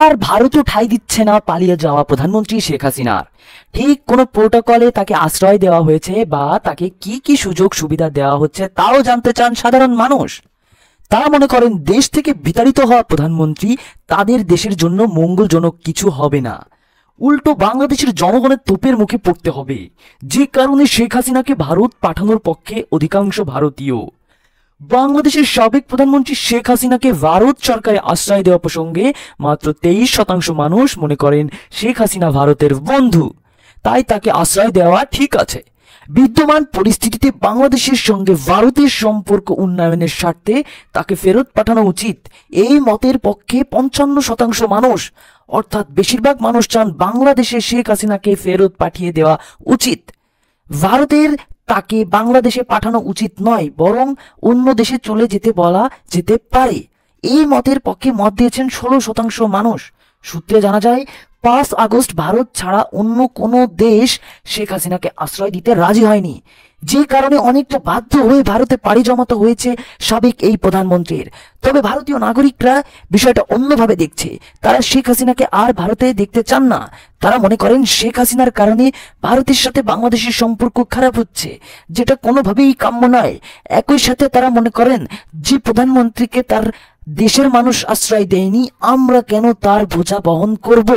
আর ভারতও ঠাঁই দিচ্ছে না পালিয়ে যাওয়া প্রধানমন্ত্রী শেখ হাসিনার। ঠিক কোনো প্রোটোকলে তাকে আশ্রয় দেওয়া হয়েছে বা তাকে কি কি সুযোগ সুবিধা দেওয়া হচ্ছে তাও জানতে চান সাধারণ মানুষ। তারা মনে করেন দেশ থেকে বিতাড়িত হওয়া প্রধানমন্ত্রী তাদের দেশের জন্য মঙ্গলজনক কিছু হবে না, উল্টো বাংলাদেশের জনগণের তোপের মুখে পড়তে হবে, যে কারণে শেখ হাসিনাকে ভারত পাঠানোর পক্ষে অধিকাংশ ভারতীয়। বাংলাদেশের সাবেক প্রধানমন্ত্রী শেখ হাসিনাকে ভারত সরকারে আশ্রয় দেওয়া প্রসঙ্গে মাত্র 23% মানুষ মনে করেন শেখ হাসিনা ভারতের বন্ধু, তাই তাকে আশ্রয় দেওয়া ঠিক আছে। বিদ্যমান পরিস্থিতিতে বাংলাদেশের সঙ্গে ভারতের সম্পর্ক উন্নয়নের স্বার্থে তাকে ফেরত পাঠানো উচিত, এই মতের পক্ষে 55% মানুষ, অর্থাৎ বেশিরভাগ মানুষ চান বাংলাদেশে শেখ হাসিনাকে ফেরত পাঠিয়ে দেওয়া উচিত। ভারতের তাকে বাংলাদেশে পাঠানো উচিত নয়, বরং অন্য দেশে চলে যেতে বলা যেতে পারে, এই মতের পক্ষে মত দিয়েছেন 16% মানুষ। সূত্রে জানা যায় 5 আগস্ট ভারত ছাড়া অন্য কোনো দেশ শেখ হাসিনাকে আশ্রয় দিতে রাজি হয়নি, যে কারণে অনেকটা বাধ্য হয়ে ভারতে পাড়ি জমাতে হয়েছে সাবেক এই প্রধানমন্ত্রীর। তবে ভারতীয় নাগরিকরা বিষয়টা অন্যভাবে দেখছে, তারা শেখ হাসিনাকে আর ভারতে দেখতে চান না। তারা মনে করেন শেখ হাসিনার কারণে ভারতের সাথে বাংলাদেশের সম্পর্ক খারাপ হচ্ছে, যেটা কোনোভাবেই কাম্য নয়। একই সাথে তারা মনে করেন যে প্রধানমন্ত্রীকে তার দেশের মানুষ আশ্রয় দেয়নি, আমরা কেন তার বোঝা বহন করব।